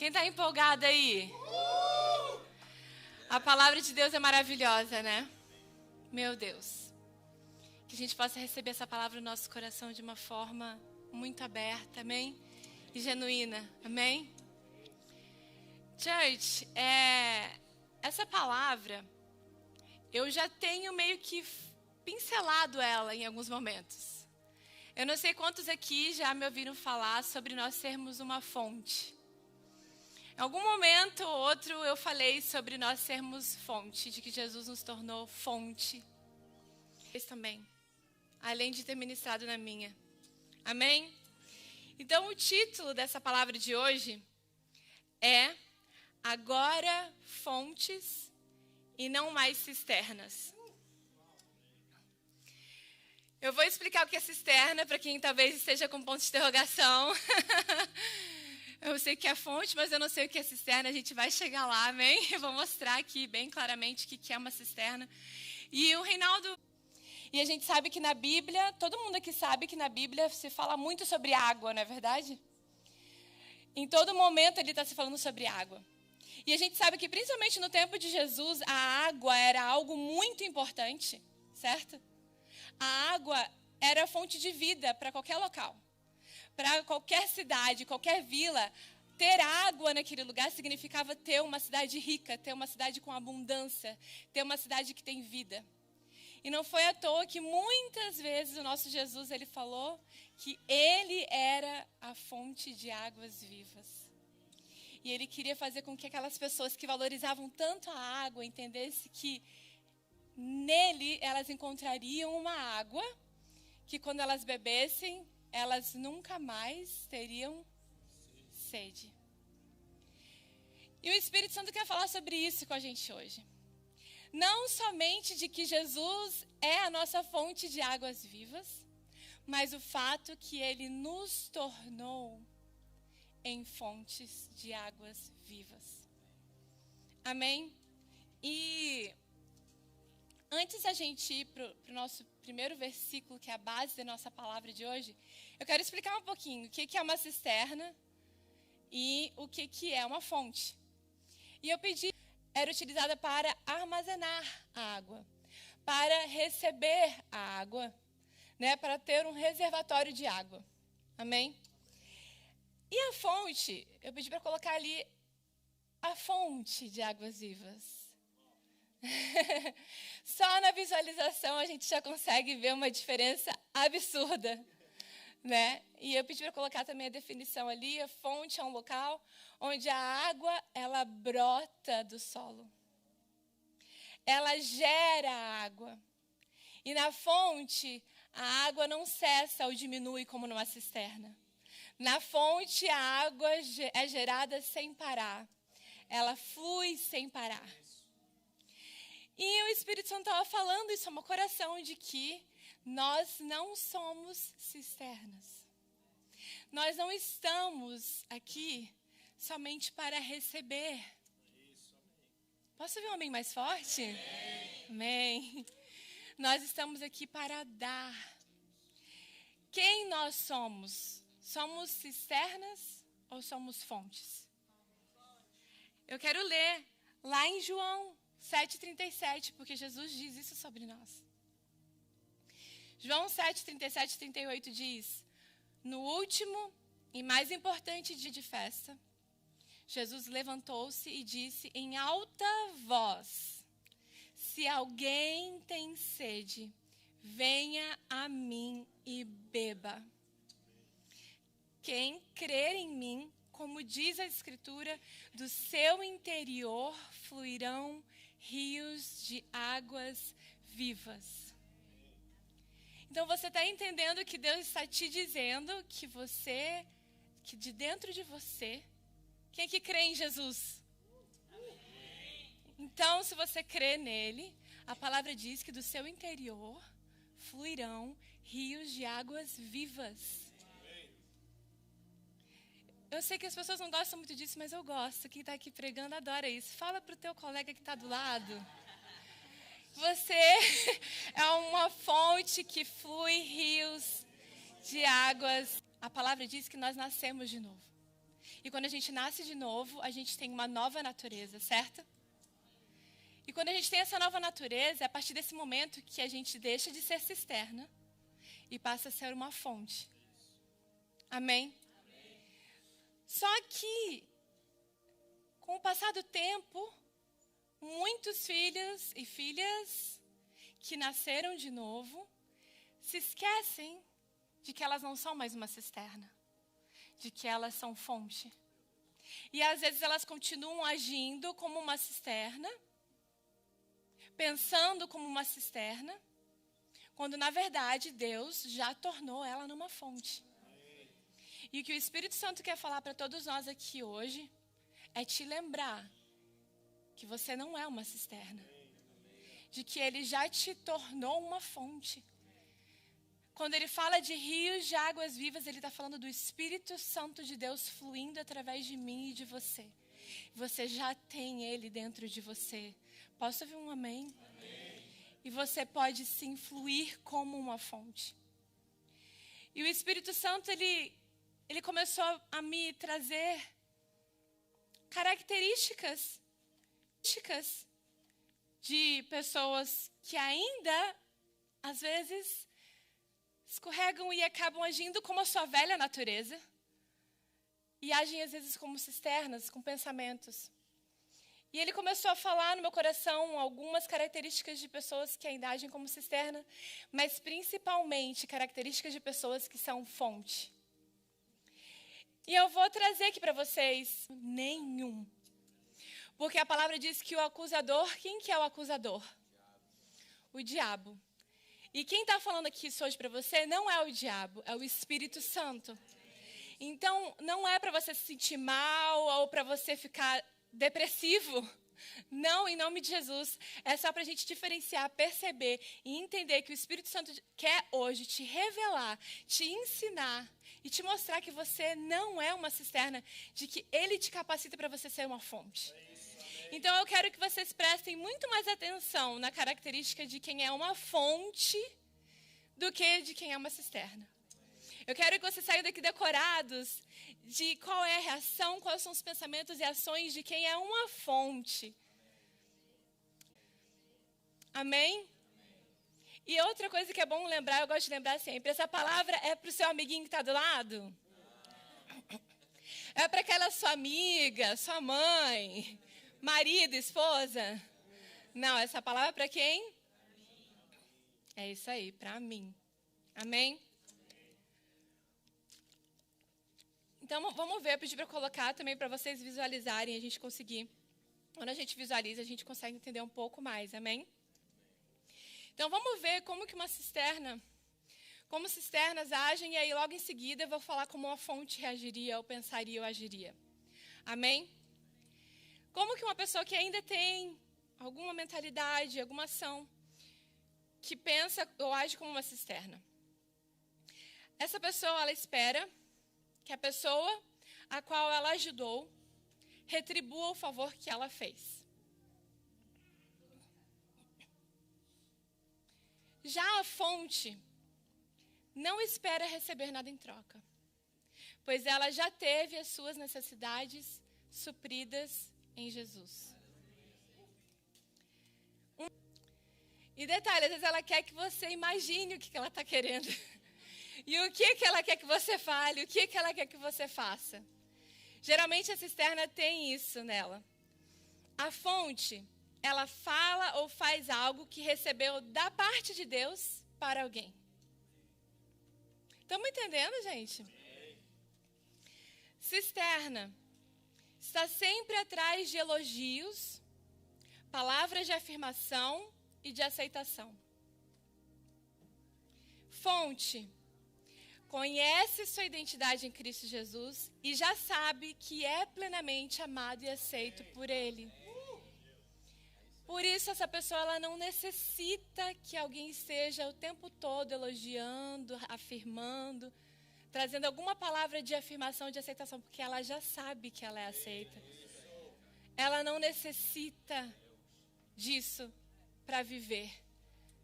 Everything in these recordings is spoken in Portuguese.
Quem está empolgado aí? A palavra de Deus é maravilhosa, né? Meu Deus. Que a gente possa receber essa palavra no nosso coração de uma forma muito aberta, amém? E genuína, amém? Church, essa palavra, eu já tenho meio que pincelado ela em alguns momentos. Eu não sei quantos aqui já me ouviram falar sobre nós sermos uma fonte. Em algum momento ou outro eu falei sobre nós sermos fonte, de que Jesus nos tornou fonte. Esse também, além de ter ministrado na minha. Amém? Então o título dessa palavra de hoje é Agora fontes e não mais cisternas. Eu vou explicar o que é cisterna para quem talvez esteja com ponto de interrogação. Eu sei que é fonte, mas eu não sei o que é cisterna. A gente vai chegar lá, amém? Eu vou mostrar aqui bem claramente o que é uma cisterna. E o Reinaldo... E a gente sabe que na Bíblia, todo mundo aqui sabe que na Bíblia se fala muito sobre água, não é verdade? Em todo momento ele está se falando sobre água. E a gente sabe que principalmente no tempo de Jesus, a água era algo muito importante, certo? A água era fonte de vida para qualquer local. Para qualquer cidade, qualquer vila, ter água naquele lugar significava ter uma cidade rica, ter uma cidade com abundância, ter uma cidade que tem vida. E não foi à toa que muitas vezes o nosso Jesus ele falou que ele era a fonte de águas vivas. E ele queria fazer com que aquelas pessoas que valorizavam tanto a água entendessem que nele elas encontrariam uma água que quando elas bebessem, elas nunca mais teriam sede. E o Espírito Santo quer falar sobre isso com a gente hoje. Não somente de que Jesus é a nossa fonte de águas vivas, mas o fato que ele nos tornou em fontes de águas vivas. Amém? E antes da gente ir para o nosso primeiro versículo, que é a base da nossa palavra de hoje, eu quero explicar um pouquinho o que é uma cisterna e o que é uma fonte. E eu pedi, era utilizada para armazenar a água, para receber a água, né, para ter um reservatório de água. Amém? E a fonte, eu pedi para colocar ali a fonte de águas vivas. Só na visualização a gente já consegue ver uma diferença absurda, né? E eu pedi para colocar também a definição ali. A fonte é um local onde a água ela brota do solo. Ela gera água. E na fonte a água não cessa ou diminui como numa cisterna. Na fonte a água é gerada sem parar. Ela flui sem parar. E o Espírito Santo estava falando isso ao meu coração, de que nós não somos cisternas. Nós não estamos aqui somente para receber. Posso ouvir um amém mais forte? Amém. Nós estamos aqui para dar. Quem nós somos? Somos cisternas ou somos fontes? Eu quero ler lá em João 7,37, porque Jesus diz isso sobre nós. João 7,37 e 38 diz: no último e mais importante dia de festa, Jesus levantou-se e disse em alta voz: se alguém tem sede, venha a mim e beba. Quem crer em mim, como diz a Escritura, do seu interior fluirão rios de águas vivas. Então você está entendendo que Deus está te dizendo que de dentro de você, quem é que crê em Jesus? Então, se você crê nele, a palavra diz que do seu interior fluirão rios de águas vivas. Eu sei que as pessoas não gostam muito disso, mas eu gosto. Quem está aqui pregando adora isso. Fala para o teu colega que está do lado. Você é uma fonte que flui rios de águas. A palavra diz que nós nascemos de novo. E quando a gente nasce de novo, a gente tem uma nova natureza, certo? E quando a gente tem essa nova natureza, é a partir desse momento que a gente deixa de ser cisterna e passa a ser uma fonte. Amém? Só que, com o passar do tempo, muitos filhos e filhas que nasceram de novo se esquecem de que elas não são mais uma cisterna, de que elas são fonte. E às vezes elas continuam agindo como uma cisterna, pensando como uma cisterna, quando na verdade Deus já tornou ela numa fonte. E o que o Espírito Santo quer falar para todos nós aqui hoje é te lembrar que você não é uma cisterna, de que Ele já te tornou uma fonte. Quando Ele fala de rios de águas vivas, Ele está falando do Espírito Santo de Deus fluindo através de mim e de você. Você já tem Ele dentro de você. Posso ouvir um amém? Amém. E você pode sim fluir como uma fonte. E o Espírito Santo, ele começou a me trazer características de pessoas que ainda, às vezes, escorregam e acabam agindo como a sua velha natureza. E agem, às vezes, como cisternas, com pensamentos. E ele começou a falar no meu coração algumas características de pessoas que ainda agem como cisterna, mas principalmente características de pessoas que são fonte. E eu vou trazer aqui para vocês nenhum. Porque a palavra diz que o acusador, quem que é o acusador? O diabo. E quem está falando aqui isso hoje para você não é o diabo, é o Espírito Santo. Então, não é para você se sentir mal ou para você ficar depressivo. Não, em nome de Jesus. É só para a gente diferenciar, perceber e entender que o Espírito Santo quer hoje te revelar, te ensinar e te mostrar que você não é uma cisterna, de que Ele te capacita para você ser uma fonte. Então, eu quero que vocês prestem muito mais atenção na característica de quem é uma fonte do que de quem é uma cisterna. Eu quero que vocês saiam daqui decorados de qual é a reação, quais são os pensamentos e ações de quem é uma fonte. Amém? E outra coisa que é bom lembrar, eu gosto de lembrar sempre, essa palavra é para o seu amiguinho que está do lado? É para aquela sua amiga, sua mãe, marido, esposa? Não, essa palavra é para quem? É isso aí, para mim. Amém? Então, vamos ver, eu pedi para colocar também para vocês visualizarem, a gente conseguir. Quando a gente visualiza, a gente consegue entender um pouco mais, amém? Então, vamos ver como que uma cisterna, como cisternas agem, e aí logo em seguida eu vou falar como uma fonte reagiria, ou pensaria, ou agiria. Amém? Como que uma pessoa que ainda tem alguma mentalidade, alguma ação, que pensa ou age como uma cisterna. Essa pessoa, ela espera que a pessoa a qual ela ajudou retribua o favor que ela fez. Já a fonte não espera receber nada em troca, pois ela já teve as suas necessidades supridas em Jesus. E detalhe, às vezes ela quer que você imagine o que ela está querendo. E o que ela quer que você fale, o que ela quer que você faça. Geralmente a cisterna tem isso nela. A fonte, ela fala ou faz algo que recebeu da parte de Deus para alguém. Estamos entendendo, gente? Cisterna está sempre atrás de elogios, palavras de afirmação e de aceitação. Fonte conhece sua identidade em Cristo Jesus e já sabe que é plenamente amado e aceito por Ele. Por isso, essa pessoa ela não necessita que alguém esteja o tempo todo elogiando, afirmando, trazendo alguma palavra de afirmação, de aceitação, porque ela já sabe que ela é aceita. Ela não necessita disso para viver.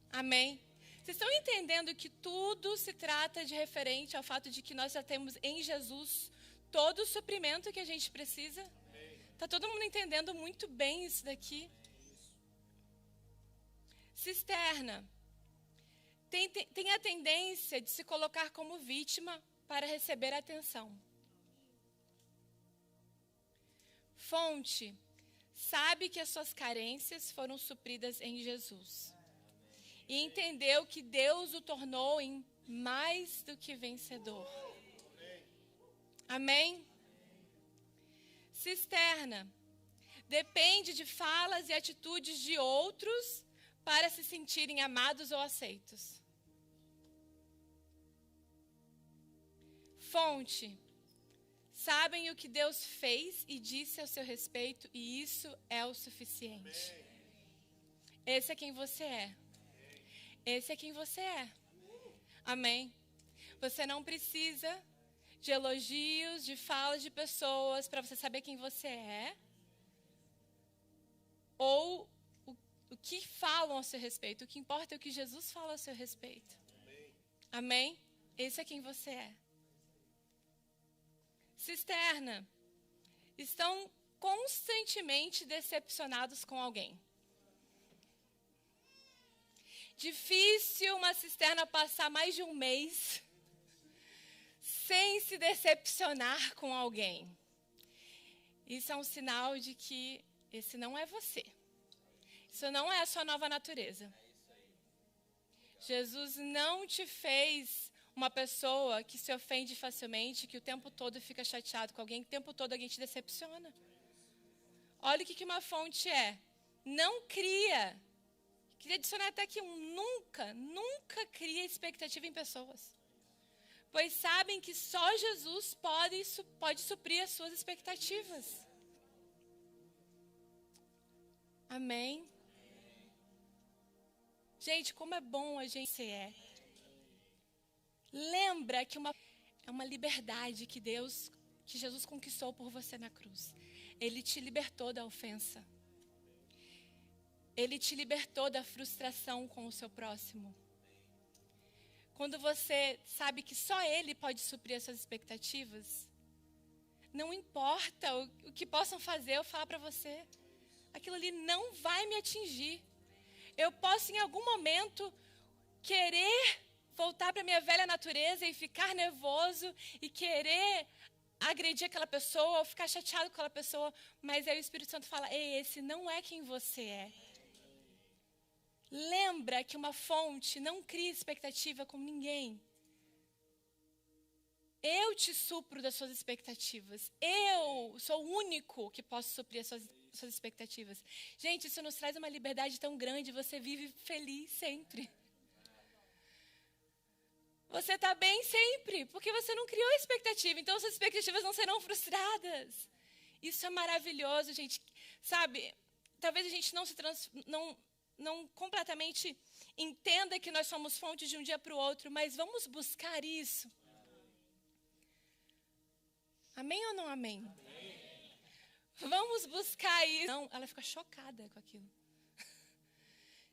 Amém? Vocês estão entendendo que tudo se trata de referente ao fato de que nós já temos em Jesus todo o suprimento que a gente precisa. Está todo mundo entendendo muito bem isso daqui? Cisterna tem a tendência de se colocar como vítima para receber atenção. Fonte sabe que as suas carências foram supridas em Jesus. E entendeu que Deus o tornou em mais do que vencedor. Amém? Cisterna depende de falas e atitudes de outros para se sentirem amados ou aceitos. Fonte sabem o que Deus fez e disse ao seu respeito, e isso é o suficiente. Esse é quem você é. Esse é quem você é. Amém? Você não precisa de elogios, de falas de pessoas para você saber quem você é. Ou o que falam ao seu respeito. O que importa é o que Jesus fala ao seu respeito. Amém? Esse é quem você é. Cisterna estão constantemente decepcionados com alguém. Difícil uma cisterna passar mais de um mês sem se decepcionar com alguém. Isso é um sinal de que esse não é você. Isso não é a sua nova natureza. Jesus não te fez uma pessoa que se ofende facilmente, que o tempo todo fica chateado com alguém, que o tempo todo alguém te decepciona. Olha o que uma fonte é. Não cria. Queria adicionar até aqui nunca cria expectativa em pessoas. Pois sabem que só Jesus pode suprir as suas expectativas. Amém? Gente, como é bom a gente ser. Lembra que é uma liberdade que Jesus conquistou por você na cruz. Ele te libertou da ofensa. Ele te libertou da frustração com o seu próximo. Quando você sabe que só Ele pode suprir as suas expectativas, não importa o que possam fazer ou falar para você, aquilo ali não vai me atingir. Eu posso em algum momento querer voltar para a minha velha natureza e ficar nervoso e querer agredir aquela pessoa ou ficar chateado com aquela pessoa, mas aí o Espírito Santo fala, ei, esse não é quem você é. Lembra que uma fonte não cria expectativa com ninguém. Eu te supro das suas expectativas. Eu sou o único que posso suprir as suas expectativas. Gente, isso nos traz uma liberdade tão grande, você vive feliz sempre. Você está bem sempre, porque você não criou expectativa, então suas expectativas não serão frustradas. Isso é maravilhoso, gente. Sabe, talvez a gente não completamente entenda que nós somos fonte de um dia para o outro, mas vamos buscar isso. Amém ou não amém? Amém. Vamos buscar isso. Não, ela fica chocada com aquilo.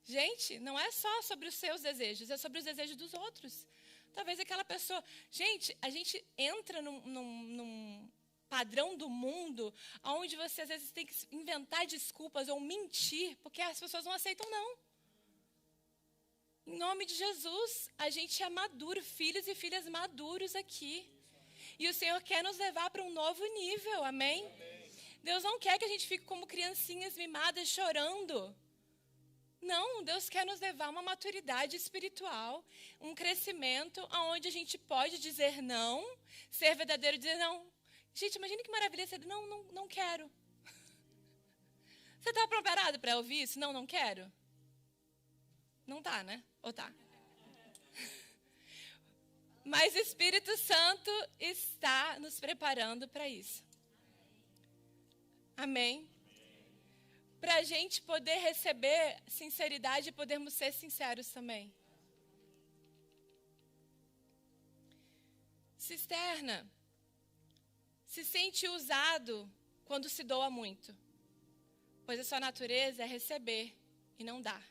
Gente, não é só sobre os seus desejos, é sobre os desejos dos outros. Talvez aquela pessoa... Gente, a gente entra num padrão do mundo onde você às vezes tem que inventar desculpas ou mentir, porque as pessoas não aceitam não. Em nome de Jesus, a gente é maduro, filhos e filhas maduros aqui. E o Senhor quer nos levar para um novo nível, amém? Deus não quer que a gente fique como criancinhas mimadas chorando. Não, Deus quer nos levar a uma maturidade espiritual, um crescimento onde a gente pode dizer não, ser verdadeiro e dizer não. Gente, imagina que maravilha ser não quero. Você está preparado para ouvir isso? Não quero? Não tá, né? Ou tá? Mas o Espírito Santo está nos preparando para isso. Amém? Para a gente poder receber sinceridade e podermos ser sinceros também. Cisterna se sente usado quando se doa muito, pois a sua natureza é receber e não dar.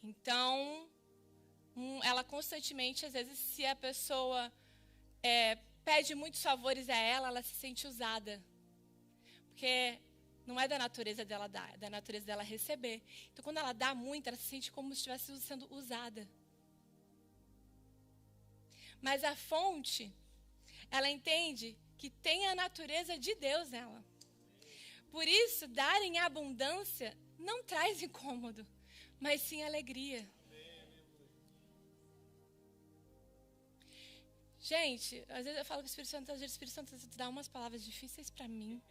Então, ela constantemente, às vezes, se a pessoa pede muitos favores a ela se sente usada. Porque não é da natureza dela dar, é da natureza dela receber. Então, quando ela dá muito, ela se sente como se estivesse sendo usada. Mas a fonte, ela entende que tem a natureza de Deus nela. Por isso, dar em abundância não traz incômodo, mas sim alegria. Gente, às vezes eu falo com o Espírito Santo, às vezes o Espírito Santo dá umas palavras difíceis para mim.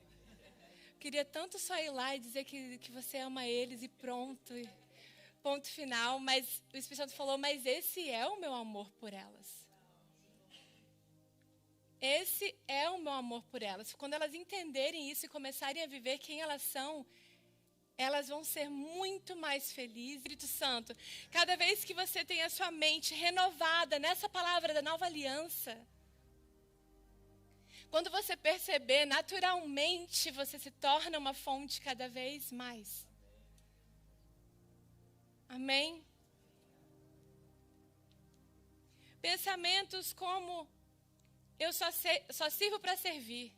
Queria tanto só ir lá e dizer que você ama eles e pronto, ponto final. Mas o Espírito Santo falou, mas esse é o meu amor por elas. Esse é o meu amor por elas. Quando elas entenderem isso e começarem a viver quem elas são, elas vão ser muito mais felizes. Espírito Santo, cada vez que você tem a sua mente renovada nessa palavra da nova aliança, quando você perceber, naturalmente você se torna uma fonte cada vez mais. Amém? Pensamentos como, eu só sirvo para servir.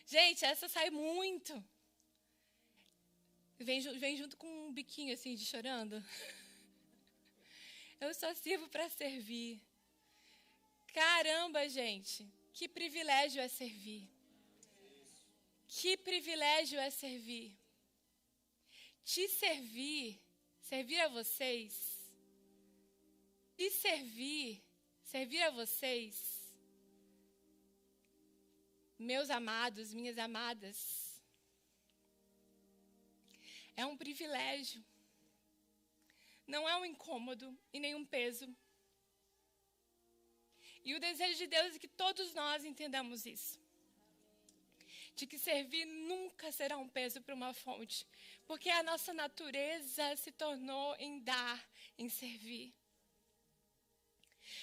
Gente, essa sai muito. Vem junto com um biquinho assim de chorando. Eu só sirvo para servir. Caramba, gente, que privilégio é servir. Que privilégio é servir. Te servir a vocês, te servir a vocês, meus amados, minhas amadas, é um privilégio. Não é um incômodo e nem um peso. E o desejo de Deus é que todos nós entendamos isso. De que servir nunca será um peso para uma fonte. Porque a nossa natureza se tornou em dar, em servir.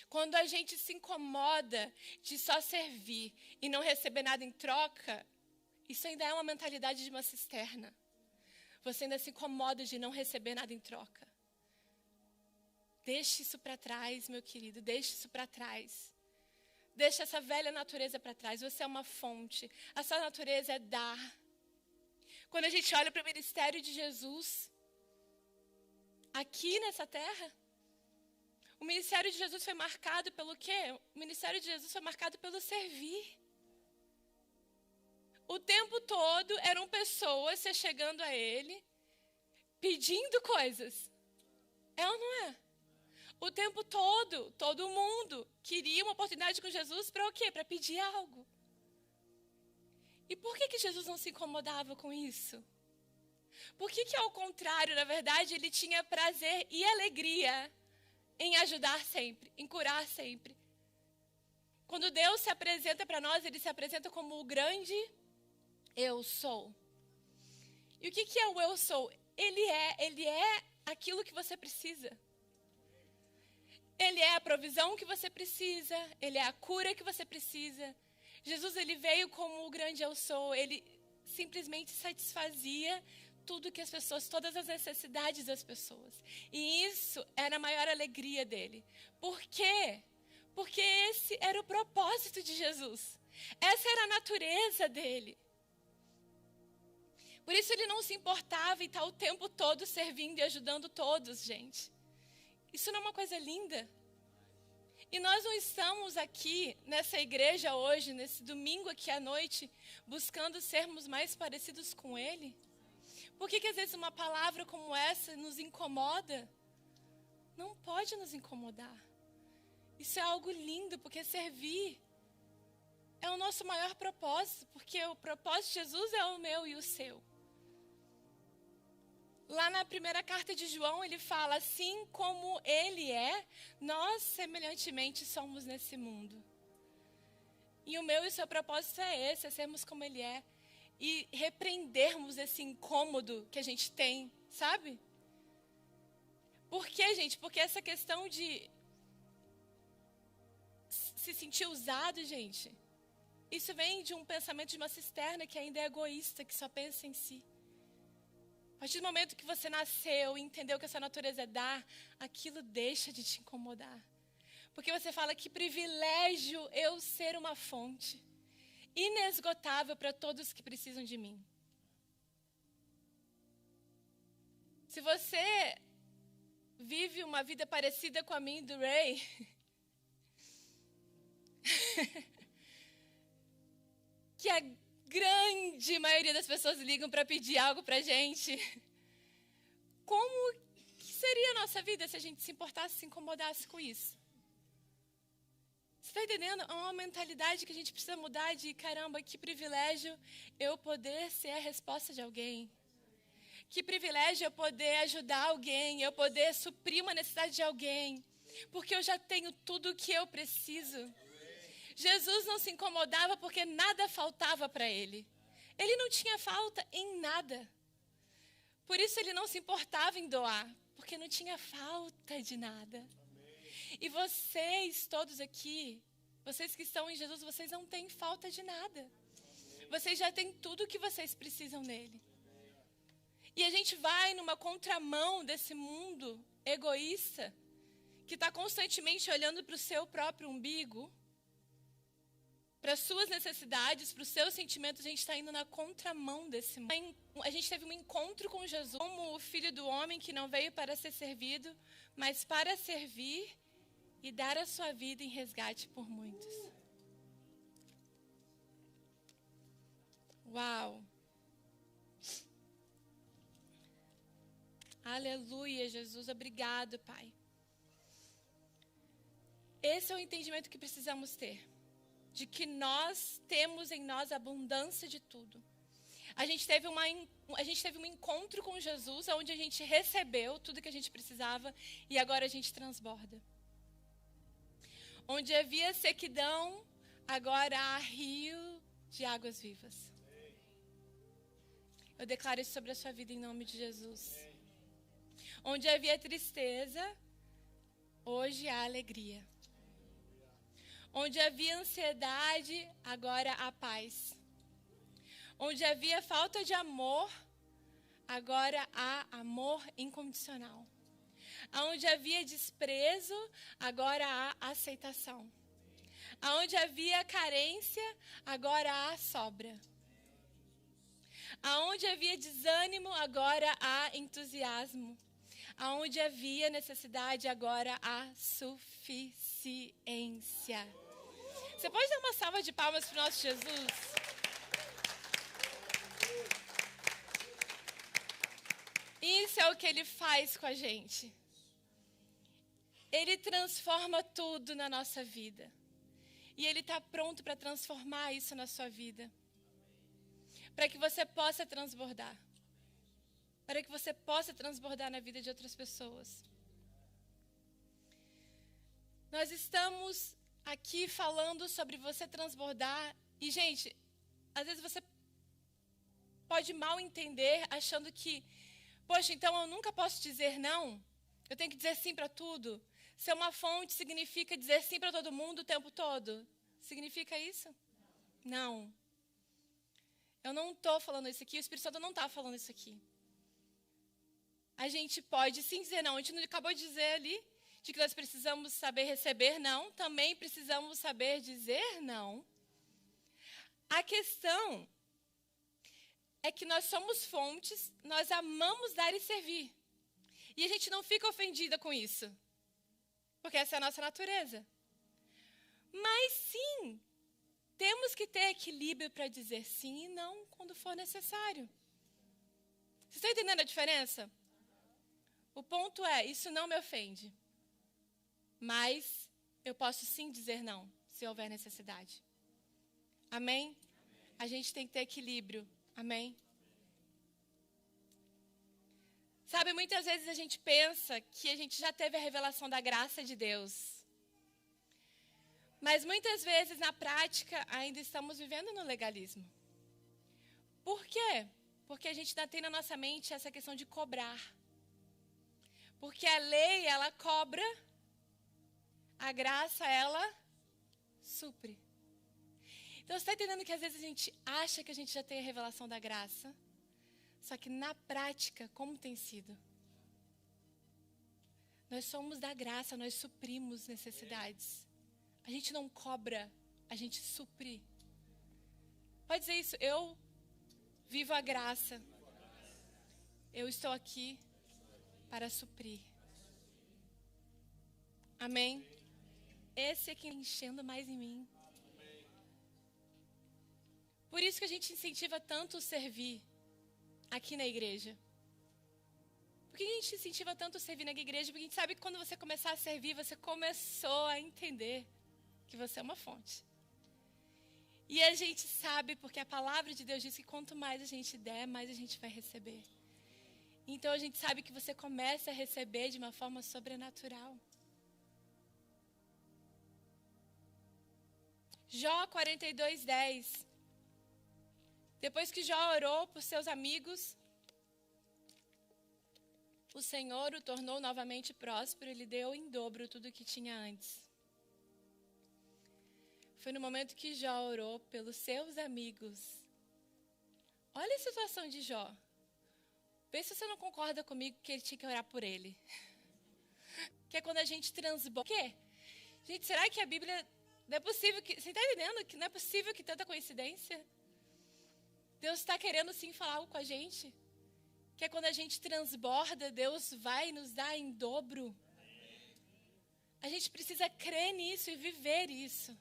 Quando a gente se incomoda de só servir e não receber nada em troca, isso ainda é uma mentalidade de uma cisterna. Você ainda se incomoda de não receber nada em troca. Deixe isso para trás, meu querido, deixe isso para trás. Deixe essa velha natureza para trás. Você é uma fonte. A sua natureza é dar. Quando a gente olha para o ministério de Jesus, aqui nessa terra, o ministério de Jesus foi marcado pelo quê? O ministério de Jesus foi marcado pelo servir. O tempo todo eram pessoas se chegando a ele, pedindo coisas. É ou não é? O tempo todo mundo queria uma oportunidade com Jesus para o quê? Para pedir algo. E por que Jesus não se incomodava com isso? Por que ao contrário, na verdade, ele tinha prazer e alegria em ajudar sempre, em curar sempre? Quando Deus se apresenta para nós, ele se apresenta como o grande eu sou. E o que é o eu sou? Ele é aquilo que você precisa. Ele é a provisão que você precisa, ele é a cura que você precisa. Jesus, ele veio como o grande eu sou, ele simplesmente satisfazia tudo que as pessoas, todas as necessidades das pessoas. E isso era a maior alegria dele. Por quê? Porque esse era o propósito de Jesus. Essa era a natureza dele. Por isso ele não se importava em estar o tempo todo servindo e ajudando todos, gente. Isso não é uma coisa linda? E nós não estamos aqui nessa igreja hoje, nesse domingo aqui à noite, buscando sermos mais parecidos com Ele? Por que às vezes uma palavra como essa nos incomoda? Não pode nos incomodar. Isso é algo lindo, porque servir é o nosso maior propósito, porque o propósito de Jesus é o meu e o seu. Lá na primeira carta de João, ele fala, assim como ele é, nós semelhantemente somos nesse mundo. E o meu e o seu propósito é esse, é sermos como ele é. E repreendermos esse incômodo que a gente tem, sabe? Por quê, gente? Porque essa questão de se sentir usado, gente, isso vem de um pensamento de uma cisterna que ainda é egoísta, que só pensa em si. A partir do momento que você nasceu e entendeu que essa natureza é dar, aquilo deixa de te incomodar. Porque você fala que privilégio eu ser uma fonte inesgotável para todos que precisam de mim. Se você vive uma vida parecida com a minha e do Ray, que a grande maioria das pessoas ligam para pedir algo para a gente, como que seria a nossa vida se a gente se importasse, se incomodasse com isso? Você está entendendo? É uma mentalidade que a gente precisa mudar de, caramba, que privilégio eu poder ser a resposta de alguém. Que privilégio eu poder ajudar alguém, eu poder suprir uma necessidade de alguém. Porque eu já tenho tudo o que eu preciso. Jesus não se incomodava porque nada faltava para ele. Ele não tinha falta em nada. Por isso ele não se importava em doar, porque não tinha falta de nada. E vocês todos aqui, vocês que estão em Jesus, vocês não têm falta de nada. Vocês já têm tudo o que vocês precisam nele. E a gente vai numa contramão desse mundo egoísta, que está constantemente olhando para o seu próprio umbigo, para as suas necessidades, para os seus sentimentos. A gente está indo na contramão desse mundo. A gente teve um encontro com Jesus como o Filho do Homem que não veio para ser servido, mas para servir e dar a sua vida em resgate por muitos. Uau! Aleluia, Jesus. Obrigado, Pai. Esse é o entendimento que precisamos ter. De que nós temos em nós abundância de tudo. A gente teve um encontro com Jesus, onde a gente recebeu tudo que a gente precisava e agora a gente transborda. Onde havia sequidão, agora há rio de águas vivas. Eu declaro isso sobre a sua vida em nome de Jesus. Onde havia tristeza, hoje há alegria. Onde havia ansiedade, agora há paz. Onde havia falta de amor, agora há amor incondicional. Onde havia desprezo, agora há aceitação. Onde havia carência, agora há sobra. Onde havia desânimo, agora há entusiasmo. Onde havia necessidade, agora há suficiência. Você pode dar uma salva de palmas para o nosso Jesus? Isso é o que ele faz com a gente. Ele transforma tudo na nossa vida. E ele está pronto para transformar isso na sua vida. Para que você possa transbordar. Para que você possa transbordar na vida de outras pessoas. Nós estamos aqui falando sobre você transbordar. E, gente, às vezes você pode mal entender, achando que, poxa, então eu nunca posso dizer não. Eu tenho que dizer sim para tudo. Ser uma fonte significa dizer sim para todo mundo o tempo todo. Significa isso? Não. Eu não estou falando isso aqui, o Espírito Santo não está falando isso aqui. A gente pode sim dizer não. A gente não acabou de dizer ali de que nós precisamos saber receber não. Também precisamos saber dizer não. A questão é que nós somos fontes, nós amamos dar e servir. E a gente não fica ofendida com isso. Porque essa é a nossa natureza. Mas sim, temos que ter equilíbrio para dizer sim e não quando for necessário. Vocês estão entendendo a diferença? O ponto é, isso não me ofende. Mas eu posso sim dizer não, se houver necessidade. Amém? A gente tem que ter equilíbrio. Amém? Sabe, muitas vezes a gente pensa que a gente já teve a revelação da graça de Deus. Mas muitas vezes, na prática, ainda estamos vivendo no legalismo. Por quê? Porque a gente ainda tem na nossa mente essa questão de cobrar. Porque a lei, ela cobra, a graça, ela supre. Então, você está entendendo que às vezes a gente acha que a gente já tem a revelação da graça, só que na prática, como tem sido? Nós somos da graça, nós suprimos necessidades. A gente não cobra, a gente supre. Pode dizer isso, eu vivo a graça. Eu estou aqui para suprir. Amém? Esse é quem está enchendo mais em mim. Por isso que a gente incentiva tanto o servir aqui na igreja. Por que a gente incentiva tanto o servir na igreja? Porque a gente sabe que quando você começar a servir, você começou a entender que você é uma fonte. E a gente sabe, porque a palavra de Deus diz que quanto mais a gente der, mais a gente vai receber. Então a gente sabe que você começa a receber de uma forma sobrenatural. Jó 42:10. Depois que Jó orou por seus amigos, o Senhor o tornou novamente próspero e lhe deu em dobro tudo o que tinha antes. Foi no momento que Jó orou pelos seus amigos. Olha a situação de Jó. Vê se você não concorda comigo que ele tinha que orar por ele. Que é quando a gente transborda. Por quê? Gente, será que a Bíblia... Não é possível que... Você está entendendo que não é possível que tanta coincidência? Deus está querendo sim falar algo com a gente. Que é quando a gente transborda, Deus vai nos dar em dobro. A gente precisa crer nisso e viver isso.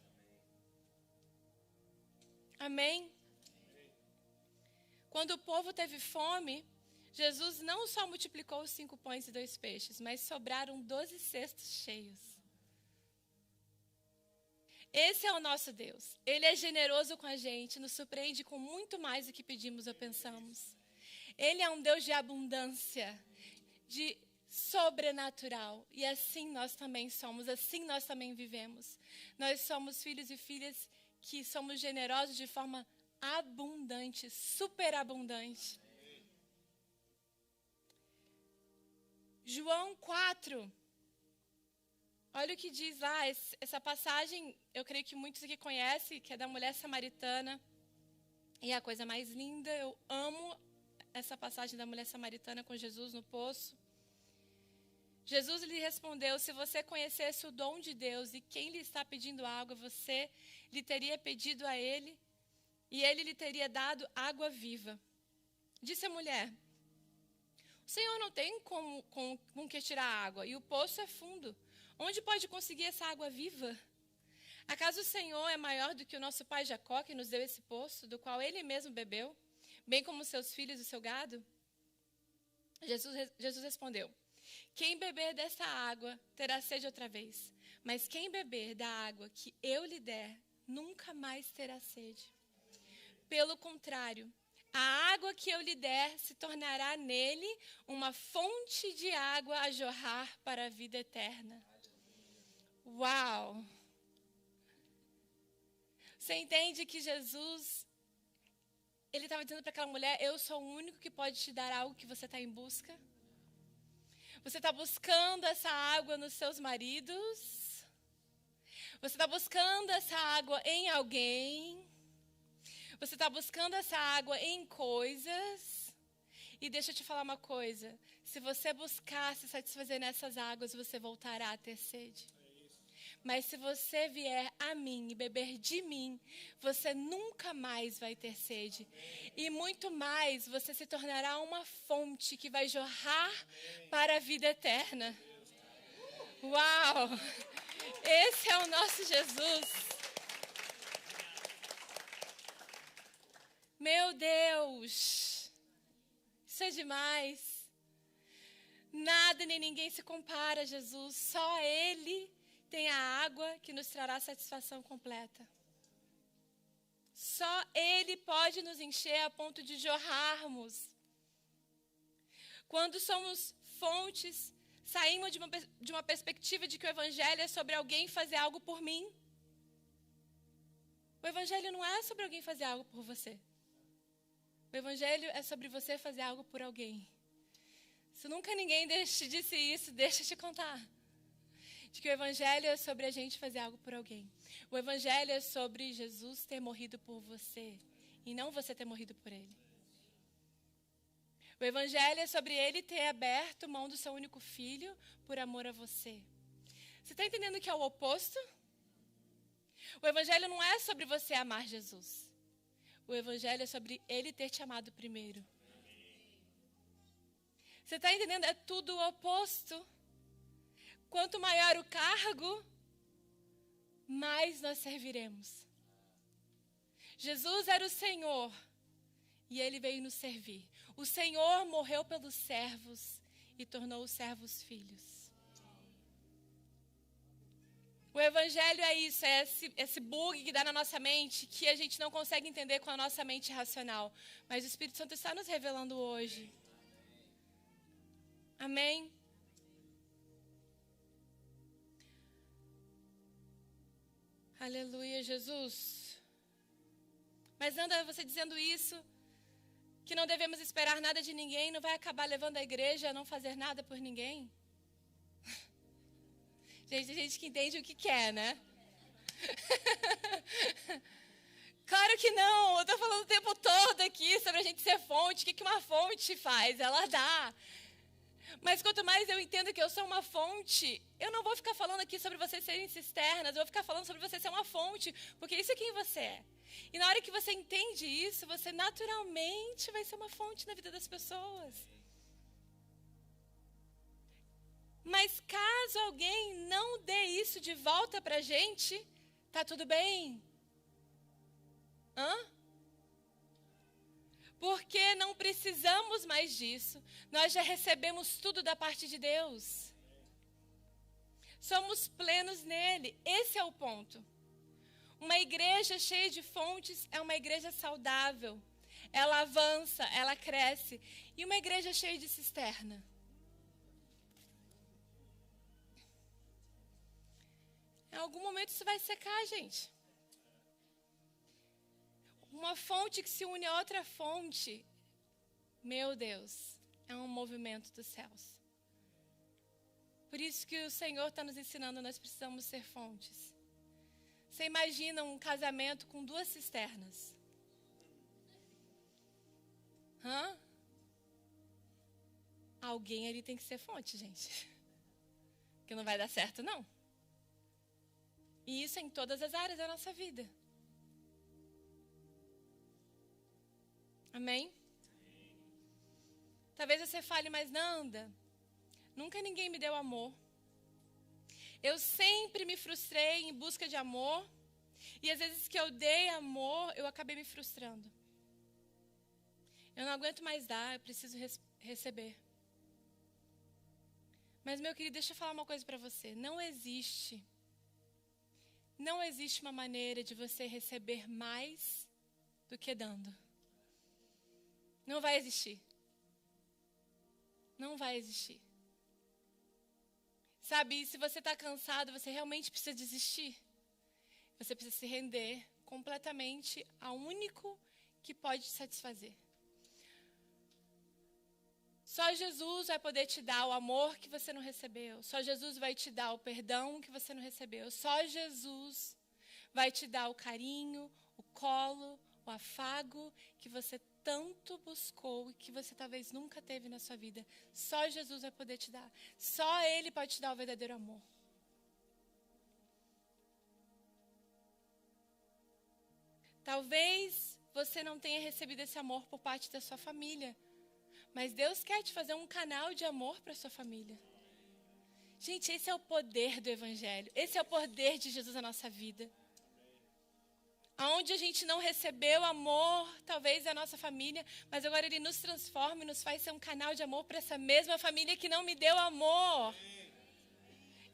Amém? Quando o povo teve fome, Jesus não só multiplicou os 5 pães e 2 peixes, mas sobraram 12 cestos cheios. Esse é o nosso Deus. Ele é generoso com a gente, nos surpreende com muito mais do que pedimos ou pensamos. Ele é um Deus de abundância, de sobrenatural. E assim nós também somos, assim nós também vivemos. Nós somos filhos e filhas que somos generosos de forma abundante, superabundante. João 4. Olha o que diz lá, essa passagem, eu creio que muitos aqui conhecem, que é da mulher samaritana. E é a coisa mais linda, eu amo essa passagem da mulher samaritana com Jesus no poço. Jesus lhe respondeu, se você conhecesse o dom de Deus e quem lhe está pedindo água, você lhe teria pedido a ele e ele lhe teria dado água viva. Disse a mulher, o Senhor não tem com que tirar água e o poço é fundo. Onde pode conseguir essa água viva? Acaso o Senhor é maior do que o nosso pai Jacó, que nos deu esse poço, do qual ele mesmo bebeu, bem como seus filhos e seu gado? Jesus respondeu, quem beber dessa água terá sede outra vez, mas quem beber da água que eu lhe der, nunca mais terá sede. Pelo contrário, a água que eu lhe der se tornará nele uma fonte de água a jorrar para a vida eterna. Uau! Você entende que Jesus, ele estava dizendo para aquela mulher, eu sou o único que pode te dar algo que você está em busca? Você está buscando essa água nos seus maridos? Você está buscando essa água em alguém? Você está buscando essa água em coisas? E deixa eu te falar uma coisa, se você buscar se satisfazer nessas águas, você voltará a ter sede. Mas se você vier a mim e beber de mim, você nunca mais vai ter sede. E muito mais, você se tornará uma fonte que vai jorrar para a vida eterna. Uau! Esse é o nosso Jesus. Meu Deus! Isso é demais. Nada nem ninguém se compara a Jesus. Só Ele tem a água que nos trará satisfação completa. Só Ele pode nos encher a ponto de jorrarmos. Quando somos fontes, saímos de uma perspectiva de que o Evangelho é sobre alguém fazer algo por mim. O Evangelho não é sobre alguém fazer algo por você. O Evangelho é sobre você fazer algo por alguém. Se nunca ninguém te disse isso, deixa eu te contar. De que o Evangelho é sobre a gente fazer algo por alguém. O Evangelho é sobre Jesus ter morrido por você e não você ter morrido por Ele. O evangelho é sobre ele ter aberto mão do seu único filho por amor a você. Você está entendendo que é o oposto? O evangelho não é sobre você amar Jesus. O evangelho é sobre ele ter te amado primeiro. Você está entendendo? É tudo o oposto. Quanto maior o cargo, mais nós serviremos. Jesus era o Senhor e ele veio nos servir. O Senhor morreu pelos servos e tornou os servos filhos. O evangelho é isso, é esse bug que dá na nossa mente, que a gente não consegue entender com a nossa mente racional. Mas o Espírito Santo está nos revelando hoje. Amém? Aleluia, Jesus. Mas anda você dizendo isso, que não devemos esperar nada de ninguém, não vai acabar levando a igreja a não fazer nada por ninguém? Gente, tem gente que entende o que quer, né? Claro que não, eu estou falando o tempo todo aqui sobre a gente ser fonte. O que uma fonte faz? Ela dá. Mas quanto mais eu entendo que eu sou uma fonte, eu não vou ficar falando aqui sobre você serem cisternas, eu vou ficar falando sobre você ser uma fonte, porque isso é quem você é. E na hora que você entende isso, você naturalmente vai ser uma fonte na vida das pessoas. Mas caso alguém não dê isso de volta pra gente, tá tudo bem? Porque não precisamos mais disso. Nós já recebemos tudo da parte de Deus. Somos plenos nele. Esse é o ponto. Uma igreja cheia de fontes é uma igreja saudável. Ela avança, ela cresce. E uma igreja cheia de cisterna? Em algum momento isso vai secar, gente. Uma fonte que se une a outra fonte, meu Deus, é um movimento dos céus. Por isso que o Senhor está nos ensinando, nós precisamos ser fontes. Você imagina um casamento com 2 cisternas? Alguém ali tem que ser fonte, gente. Porque não vai dar certo, não. E isso em todas as áreas da nossa vida. Amém? Talvez você fale, mas Nanda, nunca ninguém me deu amor. Eu sempre me frustrei em busca de amor. E às vezes que eu dei amor, eu acabei me frustrando. Eu não aguento mais dar, eu preciso receber. Mas, meu querido, deixa eu falar uma coisa para você. Não existe uma maneira de você receber mais do que dando. Não vai existir. Não vai existir. Sabe, se você está cansado, você realmente precisa desistir. Você precisa se render completamente ao único que pode te satisfazer. Só Jesus vai poder te dar o amor que você não recebeu. Só Jesus vai te dar o perdão que você não recebeu. Só Jesus vai te dar o carinho, o colo, o afago que você tanto buscou e que você talvez nunca teve na sua vida. Só Jesus vai poder te dar. Só Ele pode te dar o verdadeiro amor. Talvez você não tenha recebido esse amor por parte da sua família. Mas Deus quer te fazer um canal de amor para a sua família. Gente, esse é o poder do Evangelho. Esse é o poder de Jesus na nossa vida. Aonde a gente não recebeu amor, talvez da nossa família, mas agora Ele nos transforma e nos faz ser um canal de amor para essa mesma família que não me deu amor.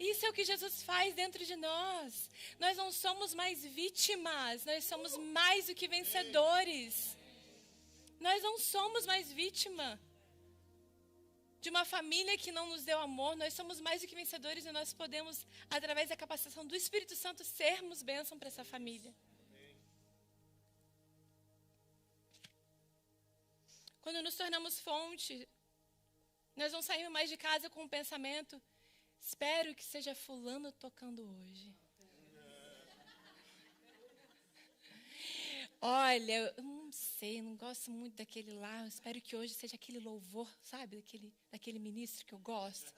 Isso é o que Jesus faz dentro de nós. Nós não somos mais vítimas, nós somos mais do que vencedores. Nós não somos mais vítima de uma família que não nos deu amor. Nós somos mais do que vencedores e nós podemos, através da capacitação do Espírito Santo, sermos bênção para essa família. Quando nos tornamos fonte, nós não saímos mais de casa com o pensamento: espero que seja fulano tocando hoje. Olha, sei, não gosto muito daquele lá. Eu espero que hoje seja aquele louvor, sabe? Daquele ministro que eu gosto.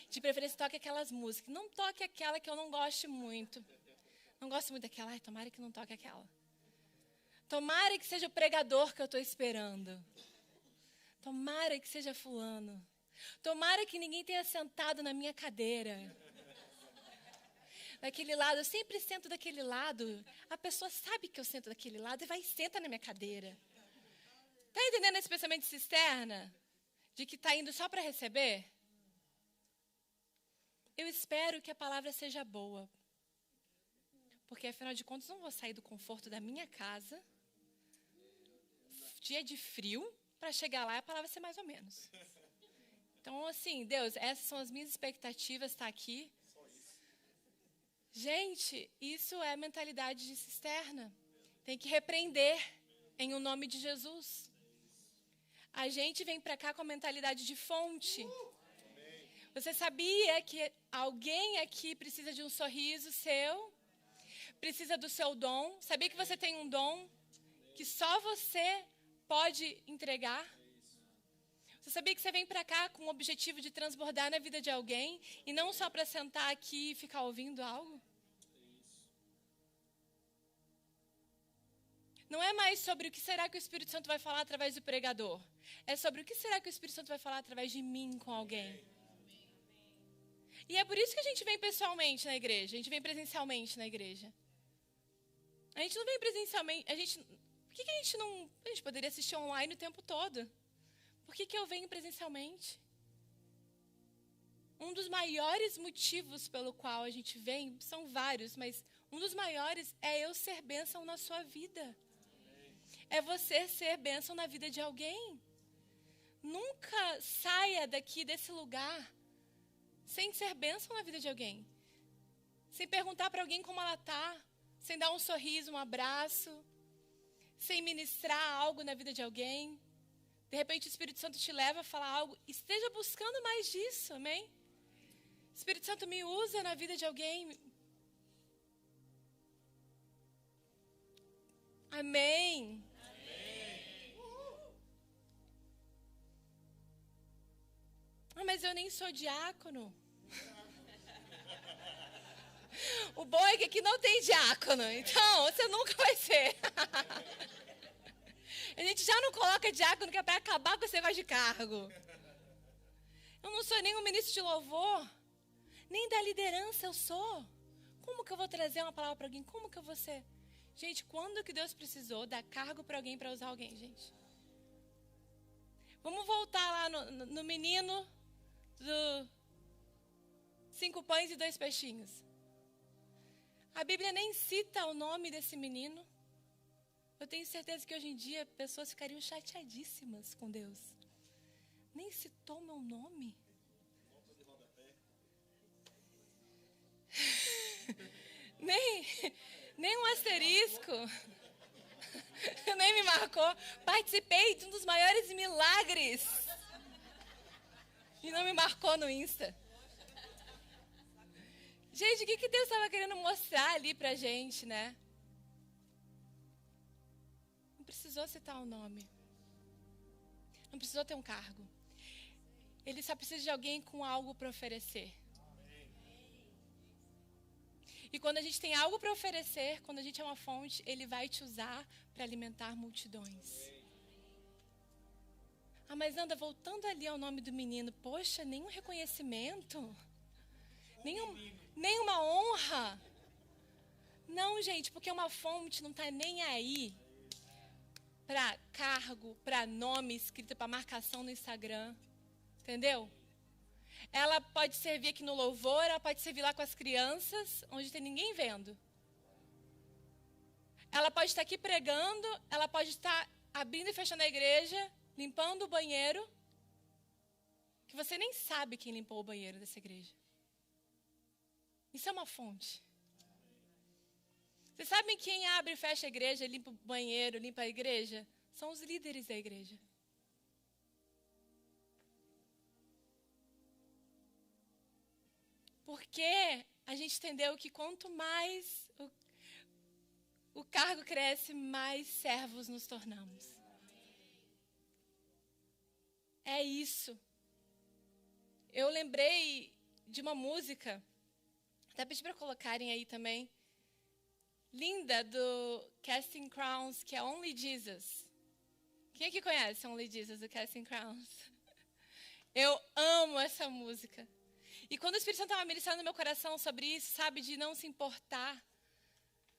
De preferência, toque aquelas músicas. Não toque aquela que eu não goste muito. Não gosto muito daquela. Ai, tomara que não toque aquela. Tomara que seja o pregador que eu estou esperando. Tomara que seja fulano. Tomara que ninguém tenha sentado na minha cadeira. Daquele lado, eu sempre sento daquele lado. A pessoa sabe que eu sento daquele lado e vai e senta na minha cadeira. Está entendendo esse pensamento de cisterna? De que está indo só para receber? Eu espero que a palavra seja boa. Porque, afinal de contas, não vou sair do conforto da minha casa, dia de frio, para chegar lá e a palavra ser mais ou menos. Então, assim, Deus, essas são as minhas expectativas, está aqui. Gente, isso é mentalidade de cisterna. Tem que repreender em o nome de Jesus. A gente vem para cá com a mentalidade de fonte. Você sabia que alguém aqui precisa de um sorriso seu? Precisa do seu dom? Sabia que você tem um dom que só você pode entregar? Você sabia que você vem para cá com o objetivo de transbordar na vida de alguém e não só para sentar aqui e ficar ouvindo algo? Não é mais sobre o que será que o Espírito Santo vai falar através do pregador. É sobre o que será que o Espírito Santo vai falar através de mim com alguém. E é por isso que a gente vem pessoalmente na igreja, a gente vem presencialmente na igreja. A gente não vem presencialmente, por que a gente não, a gente poderia assistir online o tempo todo? Por que eu venho presencialmente? Um dos maiores motivos pelo qual a gente vem, são vários, mas um dos maiores é eu ser bênção na sua vida. É você ser bênção na vida de alguém. Nunca saia daqui desse lugar sem ser bênção na vida de alguém. Sem perguntar para alguém como ela está. Sem dar um sorriso, um abraço. Sem ministrar algo na vida de alguém. De repente o Espírito Santo te leva a falar algo. Esteja buscando mais disso, amém? Espírito Santo me usa na vida de alguém. Amém. Ah, mas eu nem sou diácono. O bom é que aqui não tem diácono, então você nunca vai ser. A gente já não coloca diácono que é para acabar com esse negócio de cargo. Eu não sou nem um ministro de louvor, nem da liderança eu sou. Como que eu vou trazer uma palavra para alguém? Como que eu vou ser? Gente, quando que Deus precisou dar cargo para alguém para usar alguém, gente? Vamos voltar lá no menino do 5 pães e 2 peixinhos. A Bíblia nem cita o nome desse menino. Eu tenho certeza que hoje em dia pessoas ficariam chateadíssimas com Deus. Nem citou meu nome. nem um asterisco. Nem me marcou. Participei de um dos maiores milagres. E não me marcou no Insta. Gente, o que Deus estava querendo mostrar ali pra gente, né? Não precisou citar o nome. Não precisou ter um cargo. Ele só precisa de alguém com algo para oferecer. E quando a gente tem algo para oferecer, quando a gente é uma fonte, Ele vai te usar para alimentar multidões. Ah, mas anda, voltando ali ao nome do menino, poxa, nenhum reconhecimento, nenhuma honra. Não, gente, porque uma fonte não está nem aí para cargo, para nome escrito, para marcação no Instagram. Entendeu? Ela pode servir aqui no louvor, ela pode servir lá com as crianças, onde tem ninguém vendo. Ela pode estar aqui pregando, ela pode estar abrindo e fechando a igreja, limpando o banheiro, que você nem sabe quem limpou o banheiro dessa igreja. Isso é uma fonte. Vocês sabem quem abre e fecha a igreja, limpa o banheiro, limpa a igreja? São os líderes da igreja. Porque a gente entendeu que quanto mais o cargo cresce, mais servos nos tornamos. É isso. Eu lembrei de uma música, até pedi para colocarem aí também, linda, do Casting Crowns, que é Only Jesus. Quem aqui conhece Only Jesus, do Casting Crowns? Eu amo essa música. E quando o Espírito Santo estava ministrando no meu coração sobre isso, sabe, de não se importar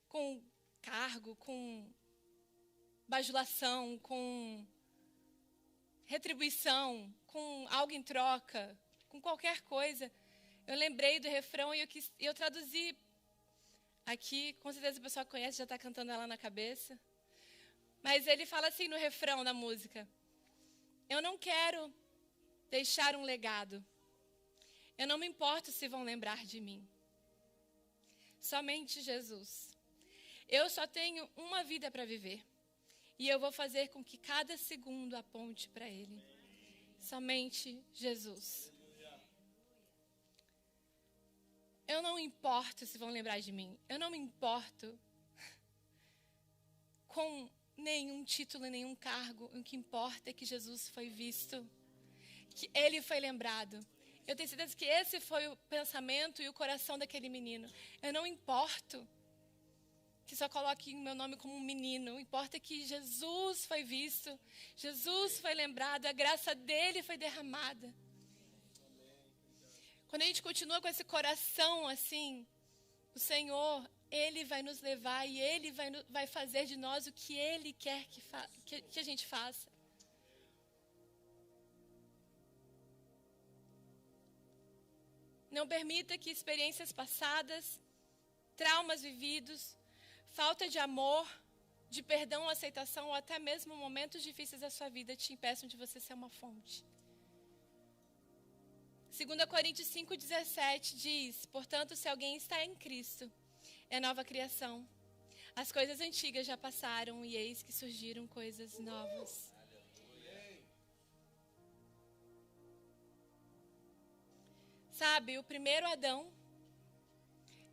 com cargo, com bajulação, com retribuição, com algo em troca, com qualquer coisa, eu lembrei do refrão e eu traduzi aqui. Com certeza a pessoa que conhece já está cantando ela na cabeça. Mas ele fala assim no refrão da música: eu não quero deixar um legado. Eu não me importo se vão lembrar de mim. Somente Jesus. Eu só tenho uma vida para viver. E eu vou fazer com que cada segundo aponte para Ele. Somente Jesus. Eu não importo se vão lembrar de mim. Eu não me importo com nenhum título, nenhum cargo. O que importa é que Jesus foi visto. Que Ele foi lembrado. Eu tenho certeza que esse foi o pensamento e o coração daquele menino. Eu não importo que só coloque o meu nome como um menino. Importa que Jesus foi visto, Jesus foi lembrado, a graça dele foi derramada. Quando a gente continua com esse coração assim, o Senhor, Ele vai nos levar e Ele vai fazer de nós o que Ele quer que a gente faça. Não permita que experiências passadas, traumas vividos, falta de amor, de perdão, aceitação ou até mesmo momentos difíceis da sua vida te impeçam de você ser uma fonte. 2 Coríntios 5,17 diz: portanto, se alguém está em Cristo, é nova criação. As coisas antigas já passaram e eis que surgiram coisas novas. Sabe, o primeiro Adão,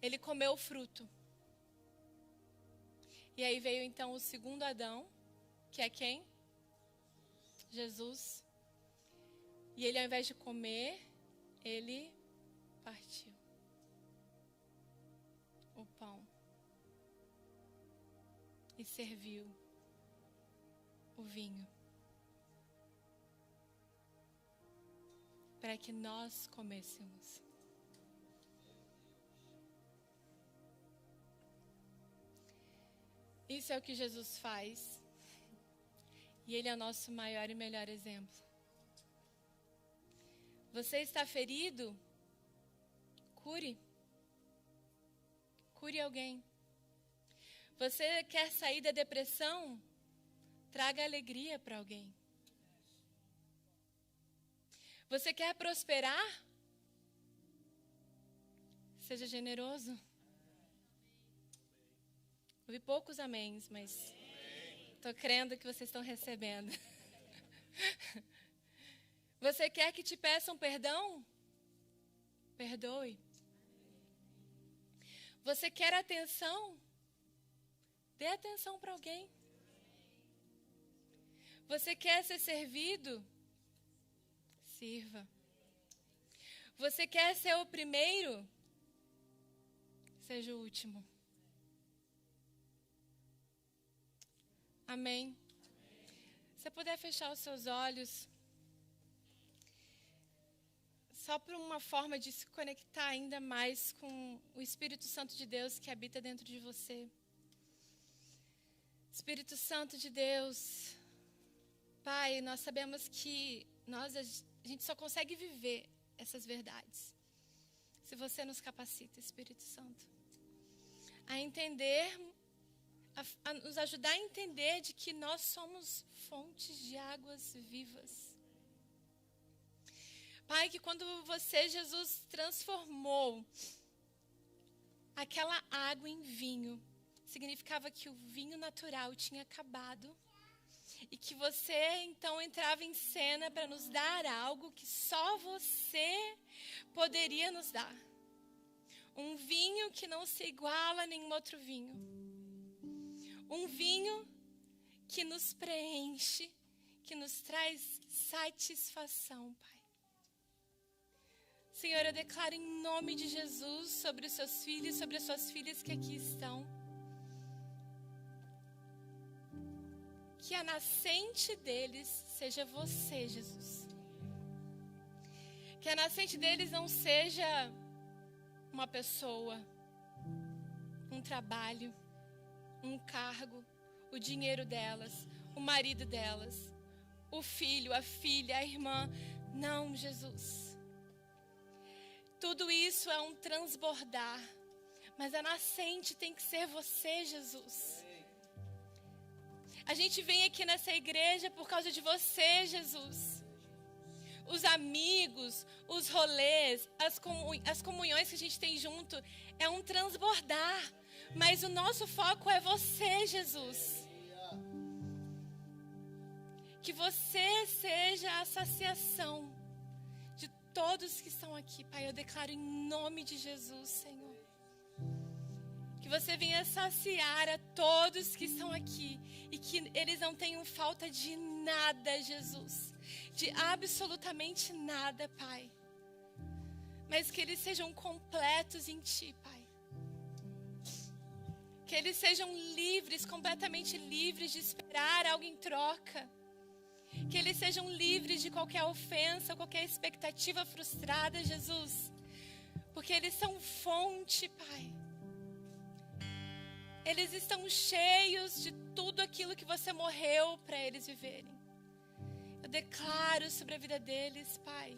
ele comeu o fruto. E aí veio então o segundo Adão, que é quem? Jesus. E ele, ao invés de comer, ele partiu o pão e serviu o vinho para que nós comêssemos. Isso é o que Jesus faz. E Ele é o nosso maior e melhor exemplo. Você está ferido? Cure. Cure alguém. Você quer sair da depressão? Traga alegria para alguém. Você quer prosperar? Seja generoso. Ouvi poucos améns, mas estou crendo que vocês estão recebendo. Você quer que te peçam perdão? Perdoe. Você quer atenção? Dê atenção para alguém. Você quer ser servido? Sirva. Você quer ser o primeiro? Seja o último. Amém. Se você puder fechar os seus olhos, só por uma forma de se conectar ainda mais com o Espírito Santo de Deus que habita dentro de você. Espírito Santo de Deus, Pai, nós sabemos que a gente só consegue viver essas verdades se você nos capacita, Espírito Santo, a entender, a nos ajudar a entender de que nós somos fontes de águas vivas. Pai, que quando você, Jesus, transformou aquela água em vinho, significava que o vinho natural tinha acabado e que você, então, entrava em cena para nos dar algo que só você poderia nos dar. Um vinho que não se iguala a nenhum outro vinho. Um vinho que nos preenche, que nos traz satisfação, Pai. Senhor, eu declaro em nome de Jesus sobre os seus filhos, sobre as suas filhas que aqui estão, que a nascente deles seja você, Jesus. Que a nascente deles não seja uma pessoa, um trabalho, um cargo, o dinheiro delas, o marido delas, o filho, a filha, a irmã. Não, Jesus. Tudo isso é um transbordar, mas a nascente tem que ser você, Jesus. A gente vem aqui nessa igreja por causa de você, Jesus. Os amigos, os rolês, as comunhões que a gente tem junto, é um transbordar. Mas o nosso foco é você, Jesus. Que você seja a saciação de todos que estão aqui, Pai. Eu declaro em nome de Jesus, Senhor. Que você venha saciar a todos que estão aqui. E que eles não tenham falta de nada, Jesus. De absolutamente nada, Pai. Mas que eles sejam completos em Ti, Pai. Que eles sejam livres, completamente livres de esperar algo em troca. Que eles sejam livres de qualquer ofensa, qualquer expectativa frustrada, Jesus. Porque eles são fonte, Pai. Eles estão cheios de tudo aquilo que você morreu para eles viverem. Eu declaro sobre a vida deles, Pai,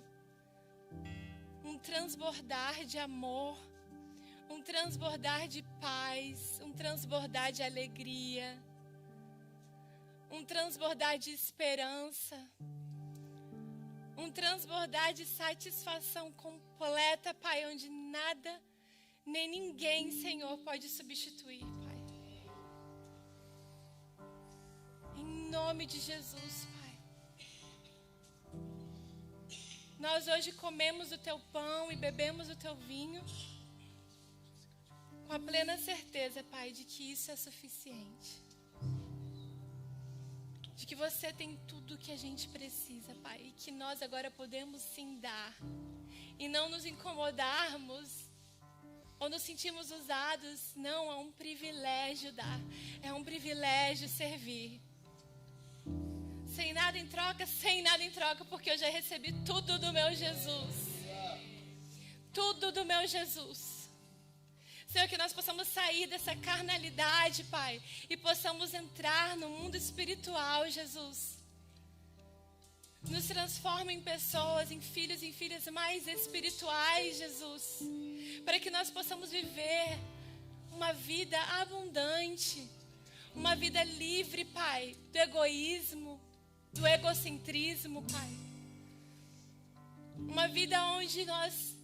um transbordar de amor, um transbordar de paz, um transbordar de alegria, um transbordar de esperança, um transbordar de satisfação completa, Pai, onde nada nem ninguém, Senhor, pode substituir, Pai. Em nome de Jesus, Pai. Nós hoje comemos o Teu pão e bebemos o Teu vinho com a plena certeza, Pai, de que isso é suficiente. De que você tem tudo o que a gente precisa, Pai. E que nós agora podemos sim dar. E não nos incomodarmos ou nos sentimos usados. Não, é um privilégio dar. É um privilégio servir. Sem nada em troca, porque eu já recebi tudo do meu Jesus. Tudo do meu Jesus. Senhor, que nós possamos sair dessa carnalidade, Pai, e possamos entrar no mundo espiritual, Jesus. Nos transforma em pessoas, em filhos e em filhas mais espirituais, Jesus. Para que nós possamos viver uma vida abundante, uma vida livre, Pai, do egoísmo, do egocentrismo, Pai. Uma vida onde nós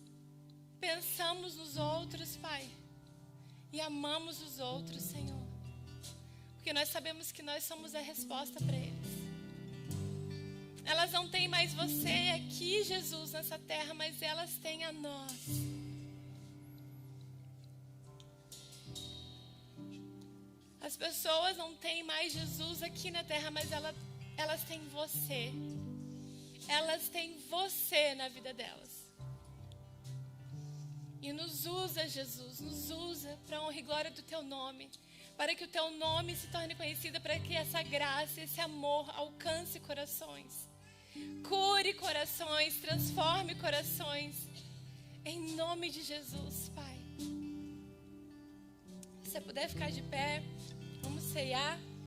pensamos nos outros, Pai, e amamos os outros, Senhor. Porque nós sabemos que nós somos a resposta para eles. Elas não têm mais você aqui, Jesus, nessa terra, mas elas têm a nós. As pessoas não têm mais Jesus aqui na terra, mas elas têm você. Elas têm você na vida delas. E nos usa, Jesus, nos usa para a honra e glória do Teu nome. Para que o Teu nome se torne conhecido, para que essa graça, esse amor alcance corações. Cure corações, transforme corações. Em nome de Jesus, Pai. Se você puder ficar de pé, vamos ceiar.